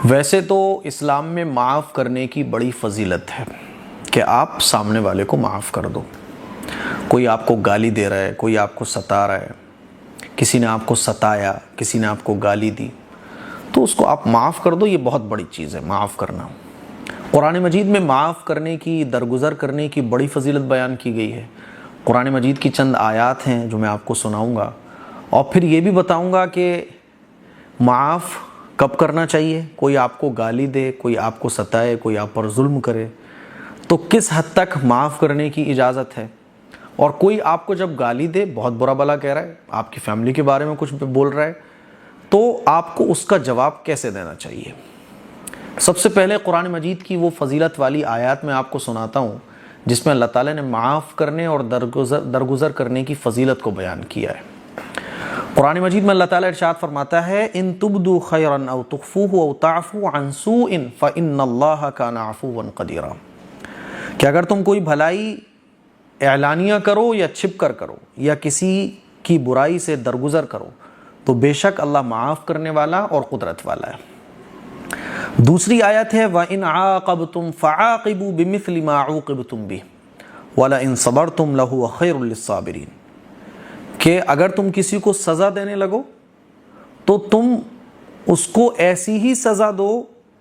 ویسے تو اسلام میں معاف کرنے کی بڑی فضیلت ہے کہ آپ سامنے والے کو معاف کر دو۔ کوئی آپ کو گالی دے رہا ہے، کوئی آپ کو ستا رہا ہے، کسی نے آپ کو ستایا، کسی نے آپ کو گالی دی، تو اس کو آپ معاف کر دو۔ یہ بہت بڑی چیز ہے معاف کرنا۔ قرآن مجید میں معاف کرنے کی، درگزر کرنے کی بڑی فضیلت بیان کی گئی ہے۔ قرآن مجید کی چند آیات ہیں جو میں آپ کو سناؤں گا، اور پھر یہ بھی بتاؤں گا کہ معاف کب کرنا چاہیے۔ کوئی آپ کو گالی دے، کوئی آپ کو ستائے، کوئی آپ پر ظلم کرے تو کس حد تک معاف کرنے کی اجازت ہے، اور کوئی آپ کو جب گالی دے، بہت برا بلا کہہ رہا ہے، آپ کی فیملی کے بارے میں کچھ بول رہا ہے، تو آپ کو اس کا جواب کیسے دینا چاہیے۔ سب سے پہلے قرآن مجید کی وہ فضیلت والی آیات میں آپ کو سناتا ہوں جس میں اللہ تعالیٰ نے معاف کرنے اور درگزر کرنے کی فضیلت کو بیان کیا ہے۔ قرآن مجید میں اللہ تعالیٰ ارشاد فرماتا ہے ان تبدوا خیرا او تخفوه او تعفوا عن سوء فإن اللہ کان عفوا قدیرا، کہ اگر تم کوئی بھلائی اعلانیہ کرو یا چھپ کر کرو یا کسی کی برائی سے درگزر کرو تو بے شک اللہ معاف کرنے والا اور قدرت والا ہے۔ دوسری آیت ہے وَإِنْ عَاقَبْتُمْ فَعَاقِبُوا بِمِثْلِ مَا عُوقِبْتُمْ بِهِ وَلَئِنْ صَبَرْتُمْ لَهُوَ خَيْرٌ لِلصَّابِرِينَ، کہ اگر تم کسی کو سزا دینے لگو تو تم اس کو ایسی ہی سزا دو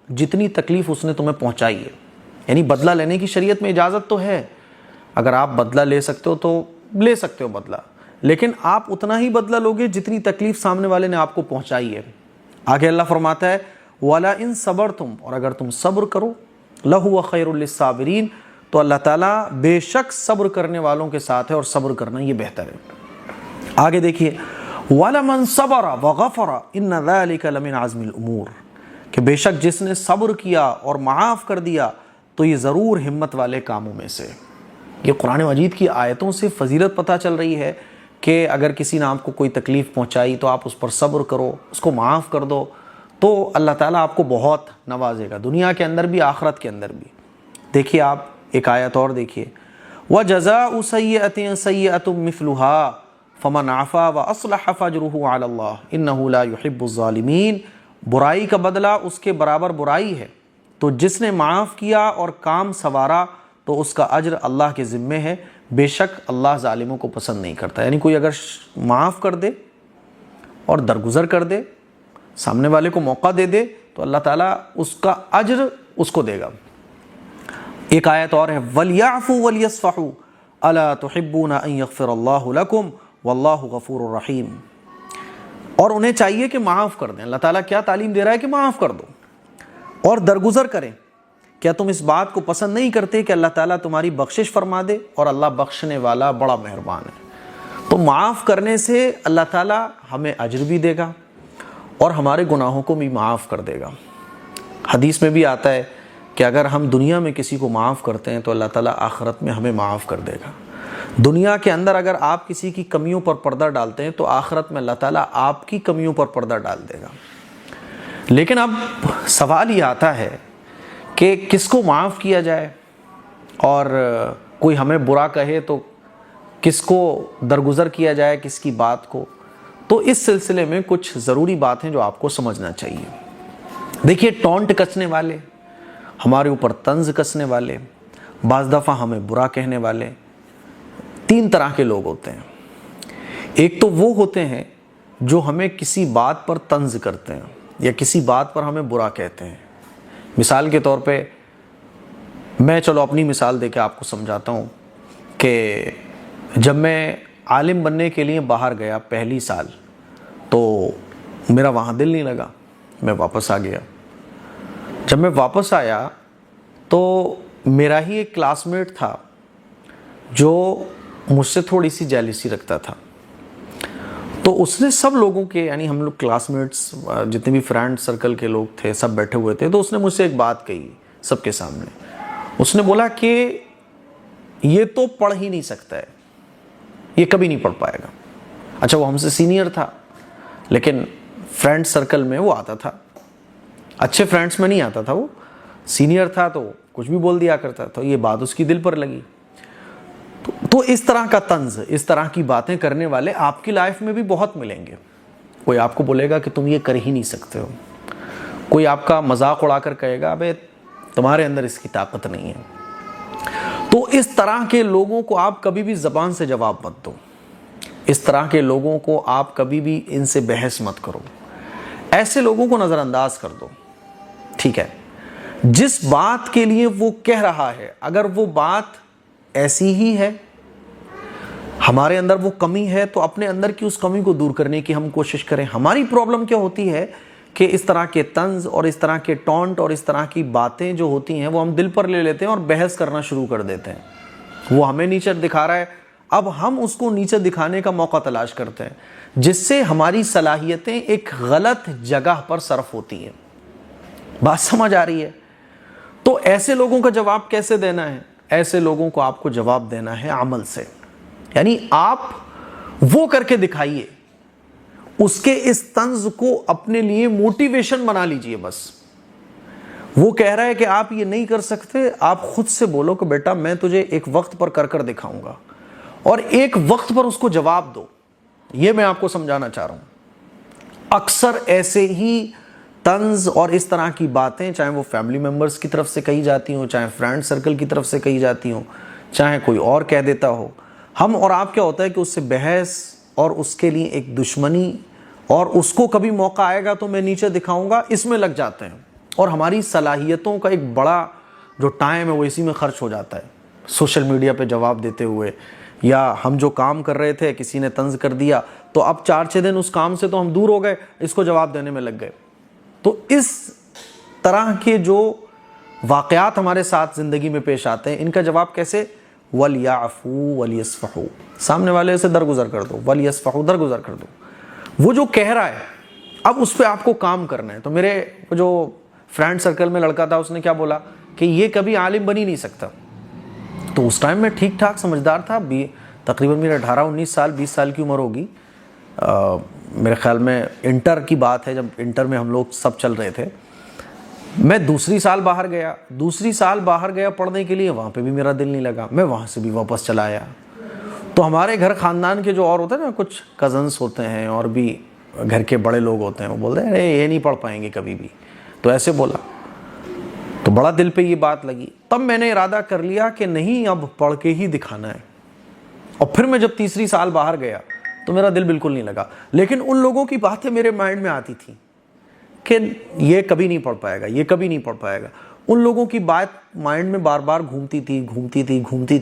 جتنی تکلیف اس نے تمہیں پہنچائی ہے۔ یعنی بدلہ لینے کی شریعت میں اجازت تو ہے، اگر آپ بدلہ لے سکتے ہو تو لے سکتے ہو بدلہ، لیکن آپ اتنا ہی بدلہ لوگے جتنی تکلیف سامنے والے نے آپ کو پہنچائی ہے۔ آگے اللہ فرماتا ہے وَلَئِن صَبَرْتُمْ، اور اگر تم صبر کرو، لَهُوَ خَيْرٌ لِلصَّابِرِينَ، تو اللہ تعالیٰ بے شک صبر کرنے والوں کے ساتھ ہے، اور صبر کرنا یہ بہتر ہے۔ آگے دیکھیے وَلَمَنْ صَبَرَ وَغَفَرَ إِنَّ ذَلِكَ لَمِنْ عَزْمِ الْأُمُورِ، کہ بے شک جس نے صبر کیا اور معاف کر دیا تو یہ ضرور ہمت والے کاموں میں سے۔ یہ قرآن مجید کی آیتوں سے فضیلت پتہ چل رہی ہے کہ اگر کسی نے آپ کو کوئی تکلیف پہنچائی تو آپ اس پر صبر کرو، اس کو معاف کر دو، تو اللہ تعالیٰ آپ کو بہت نوازے گا، دنیا کے اندر بھی آخرت کے اندر بھی۔ دیکھیے آپ ایک آیت اور دیکھیے وَجَزَاءُ سَيِّئَةٍ سَيِّئَةٌ مِثْلُهَا فمن عفا واصلح فاجرہ علی اللہ انہ لا یحب الظالمین، برائی کا بدلہ اس کے برابر برائی ہے، تو جس نے معاف کیا اور کام سنوارا تو اس کا اجر اللہ کے ذمے ہے، بے شک اللہ ظالموں کو پسند نہیں کرتا۔ یعنی کوئی اگر معاف کر دے اور درگزر کر دے، سامنے والے کو موقع دے دے، تو اللہ تعالیٰ اس کا اجر اس کو دے گا۔ ایک آیت اور ہے وَلْيَعْفُوا وَلْيَصْفَحُوا أَلَا تُحِبُّونَ أَن يَغْفِرَ اللَّهُ لَكُمْ واللہ غفور الرحیم، اور انہیں چاہیے کہ معاف کر دیں۔ اللہ تعالیٰ کیا تعلیم دے رہا ہے کہ معاف کر دو اور درگزر کریں۔ کیا تم اس بات کو پسند نہیں کرتے کہ اللہ تعالیٰ تمہاری بخشش فرما دے، اور اللہ بخشنے والا بڑا مہربان ہے۔ تو معاف کرنے سے اللہ تعالیٰ ہمیں اجر بھی دے گا اور ہمارے گناہوں کو بھی معاف کر دے گا۔ حدیث میں بھی آتا ہے کہ اگر ہم دنیا میں کسی کو معاف کرتے ہیں تو اللہ تعالیٰ آخرت میں ہمیں معاف کر دے گا۔ دنیا کے اندر اگر آپ کسی کی کمیوں پر پردہ ڈالتے ہیں تو آخرت میں اللہ تعالیٰ آپ کی کمیوں پر پردہ ڈال دے گا۔ لیکن اب سوال یہ آتا ہے کہ کس کو معاف کیا جائے، اور کوئی ہمیں برا کہے تو کس کو درگزر کیا جائے، کس کی بات کو۔ تو اس سلسلے میں کچھ ضروری باتیں جو آپ کو سمجھنا چاہیے۔ دیکھیے ٹونٹ کسنے والے، ہمارے اوپر طنز کسنے والے، بعض دفعہ ہمیں برا کہنے والے، تین طرح کے لوگ ہوتے ہیں۔ ایک تو وہ ہوتے ہیں جو ہمیں کسی بات پر طنز کرتے ہیں یا کسی بات پر ہمیں برا کہتے ہیں۔ مثال کے طور پہ میں چلو اپنی مثال دے کے آپ کو سمجھاتا ہوں کہ جب میں عالم بننے کے لیے باہر گیا پہلی سال، تو میرا وہاں دل نہیں لگا، میں واپس آ گیا۔ جب میں واپس آیا تو میرا ہی ایک کلاس میٹ تھا جو مجھ سے تھوڑی سی جیلسی رکھتا تھا، تو اس نے سب لوگوں کے، یعنی ہم لوگ کلاس میٹس جتنے بھی فرینڈ سرکل کے لوگ تھے سب بیٹھے ہوئے تھے، تو اس نے مجھ سے ایک بات کہی سب کے سامنے۔ اس نے بولا کہ یہ تو پڑھ ہی نہیں سکتا ہے، یہ کبھی نہیں پڑھ پائے گا۔ اچھا وہ ہم سے سینئر تھا، لیکن فرینڈ سرکل میں وہ آتا تھا، اچھے فرینڈس میں نہیں آتا تھا، وہ سینئر تھا تو کچھ بھی بول دیا کرتا تھا۔ یہ بات اس کی دل پر لگی۔ تو اس طرح کا طنز، اس طرح کی باتیں کرنے والے آپ کی لائف میں بھی بہت ملیں گے۔ کوئی آپ کو بولے گا کہ تم یہ کر ہی نہیں سکتے ہو، کوئی آپ کا مذاق اڑا کر کہے گا ابے تمہارے اندر اس کی طاقت نہیں ہے. تو اس طرح کے لوگوں کو آپ کبھی بھی زبان سے جواب مت دو. اس طرح کے لوگوں کو آپ کبھی بھی ان سے بحث مت کرو. ایسے لوگوں کو نظر انداز کر دو. ٹھیک ہے, جس بات کے لیے وہ کہہ رہا ہے اگر وہ بات ایسی ہی ہے, ہمارے اندر وہ کمی ہے, تو اپنے اندر کی اس کمی کو دور کرنے کی ہم کوشش کریں. ہماری پرابلم کیا ہوتی ہے کہ اس طرح کے طنز اور اس طرح کے ٹونٹ اور اس طرح کی باتیں جو ہوتی ہیں وہ ہم دل پر لے لیتے ہیں اور بحث کرنا شروع کر دیتے ہیں. وہ ہمیں نیچے دکھا رہا ہے, اب ہم اس کو نیچے دکھانے کا موقع تلاش کرتے ہیں, جس سے ہماری صلاحیتیں ایک غلط جگہ پر صرف ہوتی ہیں. بات سمجھ آ رہی ہے؟ تو ایسے لوگوں کا جواب کیسے دینا ہے؟ ایسے لوگوں کو آپ کو جواب دینا ہے عمل سے. یعنی آپ وہ کر کے دکھائیے, اس کے اس طنز کو اپنے لیے موٹیویشن بنا لیجئے. بس وہ کہہ رہا ہے کہ آپ یہ نہیں کر سکتے, آپ خود سے بولو کہ بیٹا میں تجھے ایک وقت پر کر دکھاؤں گا, اور ایک وقت پر اس کو جواب دو. یہ میں آپ کو سمجھانا چاہ رہا ہوں. اکثر ایسے ہی طنز اور اس طرح کی باتیں, چاہے وہ فیملی ممبرز کی طرف سے کہی جاتی ہوں, چاہے فرینڈ سرکل کی طرف سے کہی جاتی ہوں, چاہے کوئی اور کہہ دیتا ہو, ہم اور آپ کیا ہوتا ہے کہ اس سے بحث اور اس کے لیے ایک دشمنی اور اس کو کبھی موقع آئے گا تو میں نیچے دکھاؤں گا, اس میں لگ جاتے ہیں, اور ہماری صلاحیتوں کا ایک بڑا جو ٹائم ہے وہ اسی میں خرچ ہو جاتا ہے, سوشل میڈیا پہ جواب دیتے ہوئے. یا ہم جو کام کر رہے تھے کسی نے طنز کر دیا تو اب 4-6 دن اس کام سے تو ہم دور ہو گئے, اس کو جواب دینے میں لگ گئے. تو اس طرح کے جو واقعات ہمارے ساتھ زندگی میں پیش آتے ہیں, ان کا جواب کیسے؟ وَلْيَعْفُوا وَلْيَصْفَحُوا, سامنے والے سے درگزر کر دو. وَلْيَصْفَحُوا, درگزر کر دو. وہ جو کہہ رہا ہے اب اس پہ آپ کو کام کرنا ہے. تو میرے جو فرینڈ سرکل میں لڑکا تھا اس نے کیا بولا کہ یہ کبھی عالم بن ہی نہیں سکتا. تو اس ٹائم میں ٹھیک ٹھاک سمجھدار تھا, تقریباً میرے 18-19 سال 20 سال کی عمر ہوگی. میرے خیال میں انٹر کی بات ہے, جب انٹر میں ہم لوگ سب چل رہے تھے. میں دوسری سال باہر گیا پڑھنے کے لیے, وہاں پہ بھی میرا دل نہیں لگا, میں وہاں سے بھی واپس چلا آیا. تو ہمارے گھر خاندان کے جو اور ہوتے ہیں نا, کچھ کزنس ہوتے ہیں اور بھی گھر کے بڑے لوگ ہوتے ہیں, وہ بولتے ہیں ارے یہ نہیں پڑھ پائیں گے کبھی بھی. تو ایسے بولا تو بڑا دل پہ یہ بات لگی. تب میں نے ارادہ کر لیا کہ نہیں, اب پڑھ کے ہی دکھانا ہے. اور پھر میں جب تیسری سال باہر گیا تو میرا دل بالکل نہیں لگا. لیکن ان لوگوں کی باتیں میرے مائنڈ میں آتی تھیں کہ یہ کبھی نہیں پڑھ پائے گا, یہ کبھی نہیں پڑھ پائے گا. ان لوگوں کی بات مائنڈ میں بار بار گھومتی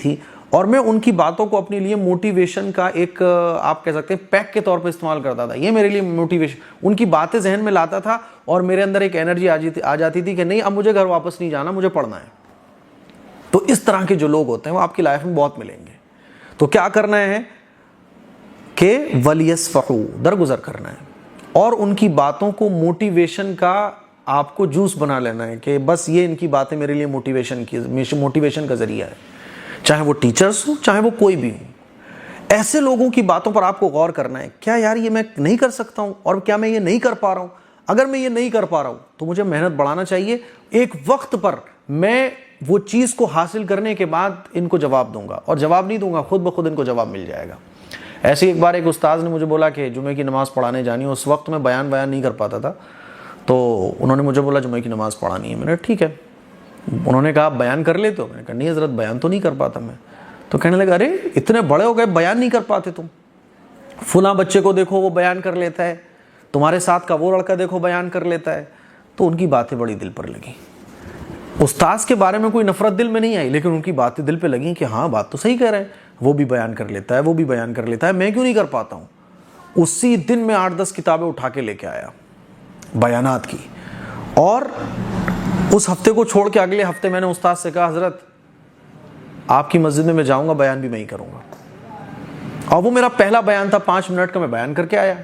تھی اور میں ان کی باتوں کو اپنے لیے موٹیویشن کا ایک آپ کہہ سکتے ہیں پیک کے طور پہ استعمال کرتا تھا. یہ میرے لیے موٹیویشن, ان کی باتیں ذہن میں لاتا تھا اور میرے اندر ایک انرجی آ جاتی تھی کہ نہیں اب مجھے گھر واپس نہیں جانا, مجھے پڑھنا ہے. تو اس طرح کے جو لوگ ہوتے ہیں وہ آپ کی لائف میں بہت ملیں گے. تو کیا کرنا ہے کہ وَلْيَصْفَحُوا, درگزر کرنا ہے, اور ان کی باتوں کو موٹیویشن کا آپ کو جوس بنا لینا ہے کہ بس یہ ان کی باتیں میرے لیے موٹیویشن کا ذریعہ ہے. چاہے وہ ٹیچرز ہوں, چاہے وہ کوئی بھی ہوں, ایسے لوگوں کی باتوں پر آپ کو غور کرنا ہے. کیا یار یہ میں نہیں کر سکتا ہوں, اور کیا میں یہ نہیں کر پا رہا ہوں؟ اگر میں یہ نہیں کر پا رہا ہوں تو مجھے محنت بڑھانا چاہیے. ایک وقت پر میں وہ چیز کو حاصل کرنے کے بعد ان کو جواب دوں گا, اور جواب نہیں دوں گا, خود بخود ان کو جواب مل جائے گا. ایسے ایک بار ایک استاذ نے مجھے بولا کہ جمعے کی نماز پڑھانے جانی ہے. اس وقت میں بیان نہیں کر پاتا تھا, تو انہوں نے مجھے بولا جمعے کی نماز پڑھانی ہے. میں نے ٹھیک ہے. انہوں نے کہا آپ بیان کر لیتے ہو؟ میں نے کہا نہیں حضرت بیان تو نہیں کر پاتا میں. تو کہنے لگا ارے اتنے بڑے ہو گئے بیان نہیں کر پاتے تم؟ فلاں بچے کو دیکھو وہ بیان کر لیتا ہے, تمہارے ساتھ کا وہ لڑکا دیکھو بیان کر لیتا ہے. تو ان کی باتیں بڑی دل پر لگیں. استاذ کے بارے میں کوئی نفرت دل میں نہیں آئی, لیکن ان کی باتیں دل پہ لگیں کہ ہاں بات تو صحیح کہہ رہے ہیں, وہ بھی بیان کر لیتا ہے, وہ بھی بیان کر لیتا ہے, میں کیوں نہیں کر پاتا ہوں. اسی دن میں 8-10 کتابیں اٹھا کے لے کے آیا بیانات کی, اور اس ہفتے کو چھوڑ کے اگلے ہفتے میں نے استاد سے کہا حضرت آپ کی مسجد میں جاؤں گا, بیان بھی میں ہی کروں گا. اور وہ میرا پہلا بیان تھا, 5 منٹ کا میں بیان کر کے آیا.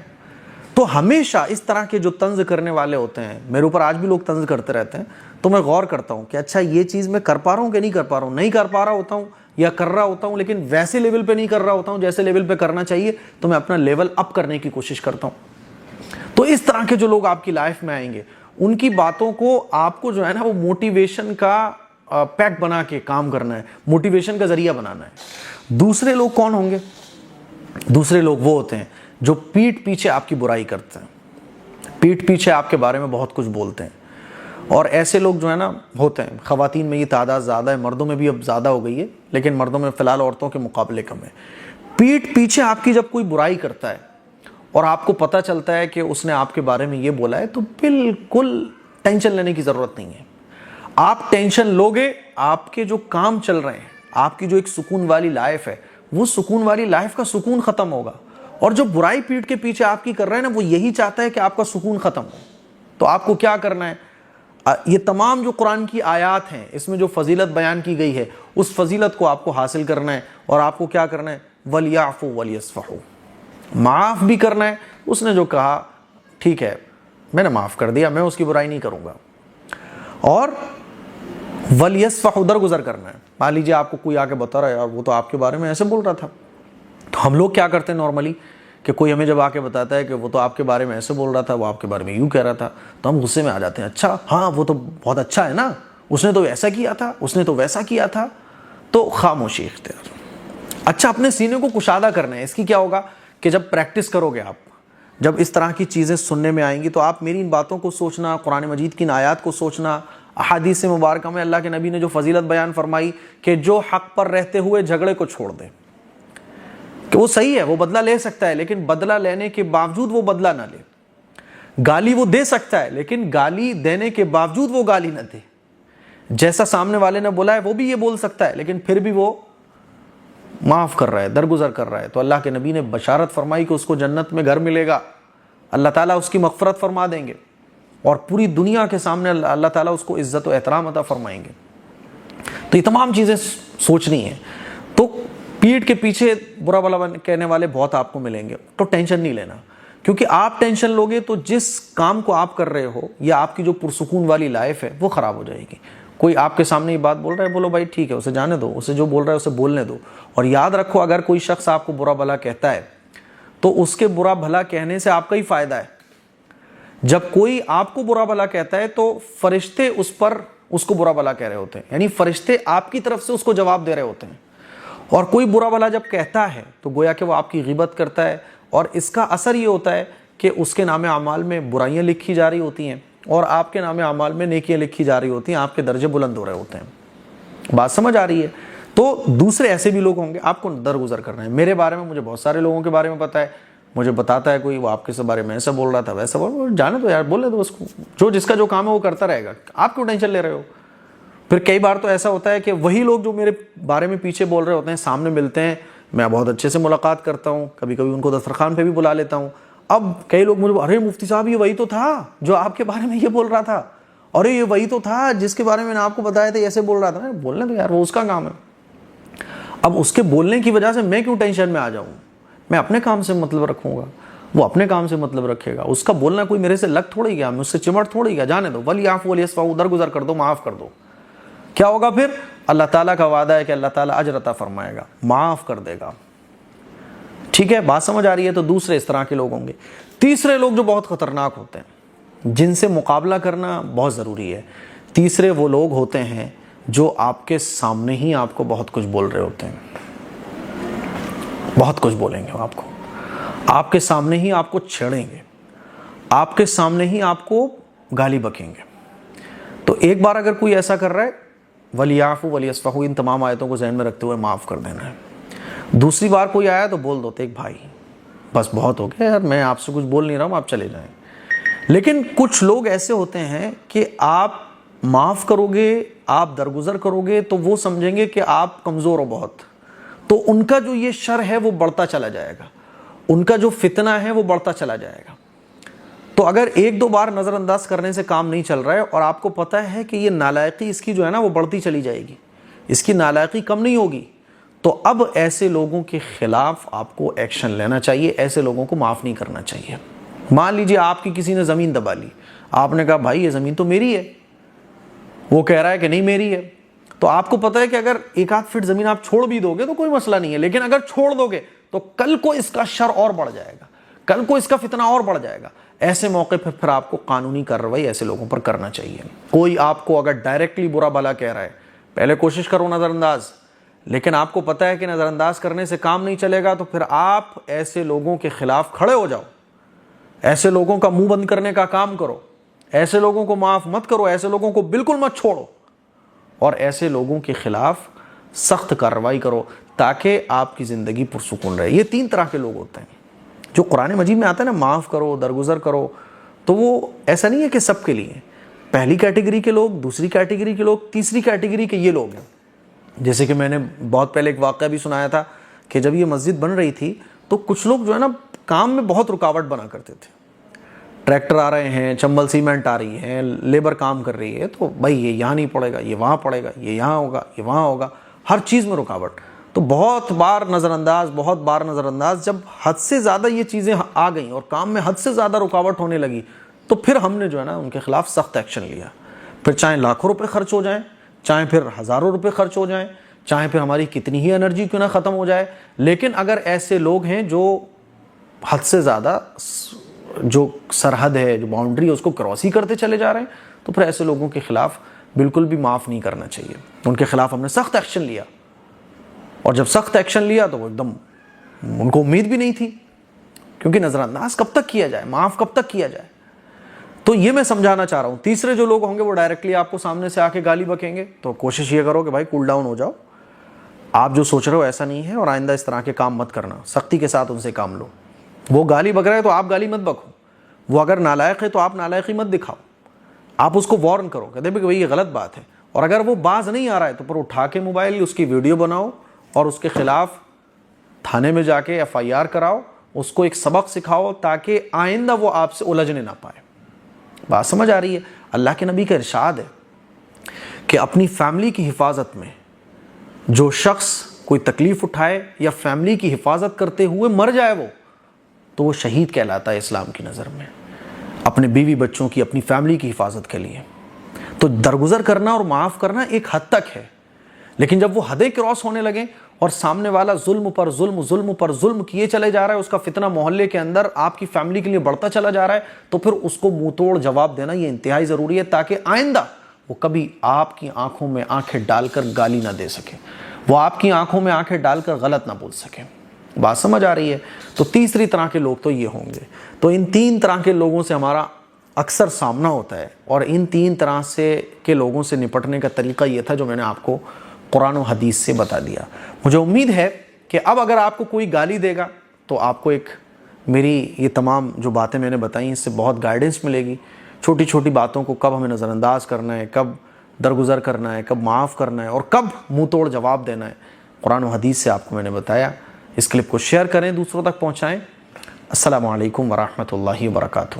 تو ہمیشہ اس طرح کے جو طنز کرنے والے ہوتے ہیں, میرے اوپر آج بھی لوگ طنز کرتے رہتے ہیں, تو میں غور کرتا ہوں کہ اچھا یہ چیز میں کر پا رہا ہوں کہ نہیں کر پا رہا ہوں. نہیں کر پا رہا ہوتا ہوں یا کر رہا ہوتا ہوں, لیکن ویسے لیول پہ نہیں کر رہا ہوتا ہوں جیسے لیول پہ کرنا چاہیے, تو میں اپنا لیول اپ کرنے کی کوشش کرتا ہوں. تو اس طرح کے جو لوگ آپ کی لائف میں آئیں گے, ان کی باتوں کو آپ کو جو ہے نا وہ موٹیویشن کا پیک بنا کے کام کرنا ہے, موٹیویشن کا ذریعہ بنانا ہے. دوسرے لوگ کون ہوں گے؟ دوسرے لوگ وہ ہوتے ہیں جو پیٹھ پیچھے آپ کی برائی کرتے ہیں, پیٹھ پیچھے آپ کے بارے میں بہت کچھ بولتے ہیں. اور ایسے لوگ جو ہے نا ہوتے ہیں. خواتین میں یہ تعداد زیادہ ہے, مردوں میں بھی اب زیادہ ہو گئی ہے, لیکن مردوں میں فی الحال عورتوں کے مقابلے کم ہے. پیٹھ پیچھے آپ کی جب کوئی برائی کرتا ہے اور آپ کو پتہ چلتا ہے کہ اس نے آپ کے بارے میں یہ بولا ہے, تو بالکل ٹینشن لینے کی ضرورت نہیں ہے. آپ ٹینشن لوگے, آپ کے جو کام چل رہے ہیں, آپ کی جو ایک سکون والی لائف ہے, وہ سکون والی لائف کا سکون ختم ہوگا. اور جو برائی پیٹھ کے پیچھے آپ کی کر رہے ہیں نا, وہ یہی چاہتا ہے کہ آپ کا سکون ختم ہو. تو آپ کو کیا کرنا ہے, یہ تمام جو قرآن کی آیات ہیں اس میں جو فضیلت بیان کی گئی ہے, اس فضیلت کو آپ کو حاصل کرنا ہے. اور آپ کو کیا کرنا ہے, وَلْيَعْفُوا وَلْيَصْفَحُوا, معاف بھی کرنا ہے. اس نے جو کہا ٹھیک ہے میں نے معاف کر دیا, میں اس کی برائی نہیں کروں گا. اور وَلْيَصْفَحُوا, درگزر کرنا ہے. مان لیجیے آپ کو کوئی آ کے بتا رہا ہے, اور وہ تو آپ کے بارے میں ایسے بول رہا تھا. تو ہم لوگ کیا کرتے ہیں نارملی, کہ کوئی ہمیں جب آ کے بتاتا ہے کہ وہ تو آپ کے بارے میں ایسے بول رہا تھا, وہ آپ کے بارے میں یوں کہہ رہا تھا, تو ہم غصے میں آ جاتے ہیں. اچھا ہاں وہ تو بہت اچھا ہے نا, اس نے تو ایسا کیا تھا, اس نے تو ویسا کیا تھا. تو خاموشی اختیار. اچھا اپنے سینے کو کشادہ کرنا ہے. اس کی کیا ہوگا کہ جب پریکٹس کرو گے آپ, جب اس طرح کی چیزیں سننے میں آئیں گی, تو آپ میری ان باتوں کو سوچنا, قرآن مجید کی ان آیات کو سوچنا. احادیث مبارکہ میں اللہ کے نبی نے جو فضیلت بیان فرمائی کہ جو حق پر رہتے ہوئے جھگڑے کو چھوڑ دے, کہ وہ صحیح ہے, وہ بدلہ لے سکتا ہے, لیکن بدلہ لینے کے باوجود وہ بدلہ نہ لے. گالی وہ دے سکتا ہے, لیکن گالی دینے کے باوجود وہ گالی نہ دے. جیسا سامنے والے نے بولا ہے وہ بھی یہ بول سکتا ہے, لیکن پھر بھی وہ معاف کر رہا ہے, درگزر کر رہا ہے. تو اللہ کے نبی نے بشارت فرمائی کہ اس کو جنت میں گھر ملے گا, اللہ تعالیٰ اس کی مغفرت فرما دیں گے, اور پوری دنیا کے سامنے اللہ تعالیٰ اس کو عزت و احترام عطا فرمائیں گے. تو یہ تمام چیزیں سوچنی ہیں. تو پیٹھ کے پیچھے برا بھلا کہنے والے بہت آپ کو ملیں گے, تو ٹینشن نہیں لینا, کیونکہ آپ ٹینشن لوگے تو جس کام کو آپ کر رہے ہو یا آپ کی جو پرسکون والی لائف ہے وہ خراب ہو جائے گی. کوئی آپ کے سامنے یہ بات بول رہا ہے, بولو بھائی ٹھیک ہے, اسے جانے دو, اسے جو بول رہا ہے اسے بولنے دو. اور یاد رکھو, اگر کوئی شخص آپ کو برا بھلا کہتا ہے تو اس کے برا بھلا کہنے سے آپ کا ہی فائدہ ہے. جب کوئی آپ کو برا بھلا کہتا ہے تو فرشتے اس کو برا بھلا کہہ رہے ہوتے ہیں, یعنی فرشتے آپ کی طرف سے اس کو جواب دے رہے ہوتے ہیں. اور کوئی برا بھلا جب کہتا ہے تو گویا کہ وہ آپ کی غیبت کرتا ہے, اور اس کا اثر یہ ہوتا ہے کہ اس کے نام اعمال میں برائیاں لکھی جا رہی ہوتی ہیں, اور آپ کے نام اعمال میں نیکیاں لکھی جا رہی ہوتی ہیں, آپ کے درجے بلند ہو رہے ہوتے ہیں. بات سمجھ آ رہی ہے؟ تو دوسرے ایسے بھی لوگ ہوں گے, آپ کو درگزر کرنا ہے. میرے بارے میں مجھے بہت سارے لوگوں کے بارے میں پتہ ہے, مجھے بتاتا ہے کوئی وہ آپ کے بارے میں ایسا بول رہا تھا, ویسا بول, جانے دو یار, بولنے دو اس کو, جو جس کا جو کام ہے وہ کرتا رہے گا, آپ کیوں ٹینشن لے رہے ہو. پھر کئی بار تو ایسا ہوتا ہے کہ وہی لوگ جو میرے بارے میں پیچھے بول رہے ہوتے ہیں سامنے ملتے ہیں, میں بہت اچھے سے ملاقات کرتا ہوں, کبھی کبھی ان کو دسترخوان پہ بھی بلا لیتا ہوں. اب کئی لوگ مجھے, ارے مفتی صاحب یہ وہی تو تھا جو آپ کے بارے میں یہ بول رہا تھا, ارے یہ وہی تو تھا جس کے بارے میں نے آپ کو بتایا تھا ایسے بول رہا تھا. بولنے تو یار, وہ اس کا کام ہے. اب اس کے بولنے کی وجہ سے میں کیوں ٹینشن میں آ جاؤں, میں اپنے کام سے مطلب رکھوں گا, وہ اپنے کام سے مطلب رکھے گا. اس کا بولنا کوئی میرے سے لگ تھوڑی گیا, مجھ سے چمٹ تھوڑی گیا, جانے دو. وَلْيَعْفُوا وَلْيَصْفَحُوا, درگزر کر دو, معاف کر دو. کیا ہوگا پھر؟ اللہ تعالیٰ کا وعدہ ہے کہ اللہ تعالیٰ اجر عطا فرمائے گا, معاف کر دے گا. ٹھیک ہے, بات سمجھ آ رہی ہے؟ تو دوسرے اس طرح کے لوگ ہوں گے. تیسرے لوگ جو بہت خطرناک ہوتے ہیں, جن سے مقابلہ کرنا بہت ضروری ہے. تیسرے وہ لوگ ہوتے ہیں جو آپ کے سامنے ہی آپ کو بہت کچھ بول رہے ہوتے ہیں, بہت کچھ بولیں گے آپ کو, آپ کے سامنے ہی آپ کو چھیڑیں گے, آپ کے سامنے ہی آپ کو گالی بکیں گے. تو ایک بار اگر کوئی ایسا کر رہا ہے, وَلْيَعْفُوا وَلْيَصْفَحُوا, ان تمام آیتوں کو ذہن میں رکھتے ہوئے معاف کر دینا ہے. دوسری بار کوئی آیا تو بول دو, ایک بھائی بس بہت ہو گیا یار, میں آپ سے کچھ بول نہیں رہا ہوں, آپ چلے جائیں. لیکن کچھ لوگ ایسے ہوتے ہیں کہ آپ معاف کرو گے, آپ درگزر کرو گے تو وہ سمجھیں گے کہ آپ کمزور ہو بہت, تو ان کا جو یہ شر ہے وہ بڑھتا چلا جائے گا, ان کا جو فتنہ ہے وہ بڑھتا چلا جائے گا. تو اگر ایک دو بار نظر انداز کرنے سے کام نہیں چل رہا ہے, اور آپ کو پتہ ہے کہ یہ نالائقی اس کی جو ہے نا وہ بڑھتی چلی جائے گی, اس کی نالائقی کم نہیں ہوگی, تو اب ایسے لوگوں کے خلاف آپ کو ایکشن لینا چاہیے, ایسے لوگوں کو معاف نہیں کرنا چاہیے. مان لیجیے آپ کی کسی نے زمین دبا لی, آپ نے کہا بھائی یہ زمین تو میری ہے, وہ کہہ رہا ہے کہ نہیں میری ہے. تو آپ کو پتہ ہے کہ اگر ایک آدھ فٹ زمین آپ چھوڑ بھی دو گے تو کوئی مسئلہ نہیں ہے, لیکن اگر چھوڑ دو گے تو کل کو اس کا شر اور بڑھ جائے گا, کل کو اس کا فتنہ اور بڑھ جائے گا. ایسے موقع پر پھر آپ کو قانونی کارروائی ایسے لوگوں پر کرنا چاہیے. کوئی آپ کو اگر ڈائریکٹلی برا بھلا کہہ رہا ہے, پہلے کوشش کرو نظر انداز, لیکن آپ کو پتہ ہے کہ نظر انداز کرنے سے کام نہیں چلے گا, تو پھر آپ ایسے لوگوں کے خلاف کھڑے ہو جاؤ, ایسے لوگوں کا منہ بند کرنے کا کام کرو, ایسے لوگوں کو معاف مت کرو، ایسے لوگوں کو بالکل مت چھوڑو، اور ایسے لوگوں کے خلاف سخت کارروائی کرو تاکہ آپ کی زندگی پرسکون رہے۔ یہ 3 طرح کے لوگ ہوتے ہیں جو قرآن مجید میں آتا ہے نا، معاف کرو، درگزر کرو، تو وہ ایسا نہیں ہے کہ سب کے لیے۔ پہلی کیٹیگری کے لوگ، دوسری کیٹیگری کے لوگ، تیسری کیٹیگری کے یہ لوگ ہیں۔ جیسے کہ میں نے بہت پہلے ایک واقعہ بھی سنایا تھا کہ جب یہ مسجد بن رہی تھی تو کچھ لوگ جو ہے نا کام میں بہت رکاوٹ بنا کرتے تھے۔ ٹریکٹر آ رہے ہیں، چمبل سیمنٹ آ رہی ہے، لیبر کام کر رہی ہے، تو بھائی یہ یہاں نہیں پڑے گا، یہ وہاں پڑے گا، یہ یہاں ہوگا، یہ وہاں ہوگا، ہر چیز میں رکاوٹ۔ تو بہت بار نظر انداز جب حد سے زیادہ یہ چیزیں آ گئیں اور کام میں حد سے زیادہ رکاوٹ ہونے لگی تو پھر ہم نے جو ہے نا ان کے خلاف سخت ایکشن لیا۔ پھر چاہے لاکھوں روپے خرچ ہو جائیں، چاہے پھر ہزاروں روپے خرچ ہو جائیں، چاہے پھر ہماری کتنی ہی انرجی کیوں نہ ختم ہو جائے، لیکن اگر ایسے لوگ ہیں جو حد سے زیادہ جو سرحد ہے، جو باؤنڈری ہے، اس کو کراس ہی کرتے چلے جا رہے ہیں، تو پھر ایسے لوگوں کے خلاف بالکل بھی معاف نہیں کرنا چاہیے۔ ان کے خلاف ہم نے سخت ایکشن لیا، اور جب سخت ایکشن لیا تو وہ ایک دم ان کو امید بھی نہیں تھی، کیونکہ نظر انداز کب تک کیا جائے، معاف کب تک کیا جائے۔ تو یہ میں سمجھانا چاہ رہا ہوں۔ تیسرے جو لوگ ہوں گے وہ ڈائریکٹلی آپ کو سامنے سے آ کے گالی بکیں گے، تو کوشش یہ کرو کہ بھائی کول ڈاؤن ہو جاؤ، آپ جو سوچ رہے ہو ایسا نہیں ہے، اور آئندہ اس طرح کے کام مت کرنا، سختی کے ساتھ ان سے کام لو۔ وہ گالی بک رہا ہے تو آپ گالی مت بکو، وہ اگر نالائق ہے تو آپ نالائقی مت دکھاؤ، آپ اس کو وارن کرو کہ دیکھو بھائی یہ غلط بات ہے، اور اگر وہ باز نہیں آ رہا ہے تو پھر اٹھا کے موبائل اس کی ویڈیو بناؤ اور اس کے خلاف تھانے میں جا کے FIR کراؤ، اس کو ایک سبق سکھاؤ تاکہ آئندہ وہ آپ سے الجھنے نہ پائے۔ بات سمجھ آ رہی ہے؟ اللہ کے نبی کا ارشاد ہے کہ اپنی فیملی کی حفاظت میں جو شخص کوئی تکلیف اٹھائے یا فیملی کی حفاظت کرتے ہوئے مر جائے تو وہ شہید کہلاتا ہے اسلام کی نظر میں، اپنے بیوی بچوں کی، اپنی فیملی کی حفاظت کے لیے۔ تو درگزر کرنا اور معاف کرنا ایک حد تک ہے، لیکن جب وہ حدیں کراس ہونے لگیں اور سامنے والا ظلم پر ظلم کیے چلے جا رہا ہے، اس کا فتنہ محلے کے اندر آپ کی فیملی کے لیے بڑھتا چلا جا رہا ہے، تو پھر اس کو منہ توڑ جواب دینا یہ انتہائی ضروری ہے، تاکہ آئندہ وہ کبھی آپ کی آنکھوں میں آنکھیں ڈال کر گالی نہ دے سکے، وہ آپ کی آنکھوں میں آنکھیں ڈال کر غلط نہ بول سکے۔ بات سمجھ آ رہی ہے؟ تو تیسری طرح کے لوگ تو یہ ہوں گے۔ تو ان 3 طرح کے لوگوں سے ہمارا اکثر سامنا ہوتا ہے، اور ان 3 طرح سے کے لوگوں سے نپٹنے کا طریقہ یہ تھا جو میں نے آپ کو قرآن و حدیث سے بتا دیا۔ مجھے امید ہے کہ اب اگر آپ کو کوئی گالی دے گا تو آپ کو ایک میری یہ تمام جو باتیں میں نے بتائیں اس سے بہت گائیڈنس ملے گی، چھوٹی چھوٹی باتوں کو کب ہمیں نظر انداز کرنا ہے، کب درگزر کرنا ہے، کب معاف کرنا ہے، اور کب منہ توڑ جواب دینا ہے۔ قرآن و حدیث سے آپ کو میں نے بتایا۔ اس کلپ کو شیئر کریں، دوسروں تک پہنچائیں۔ السلام علیکم ورحمۃ اللہ وبرکاتہ۔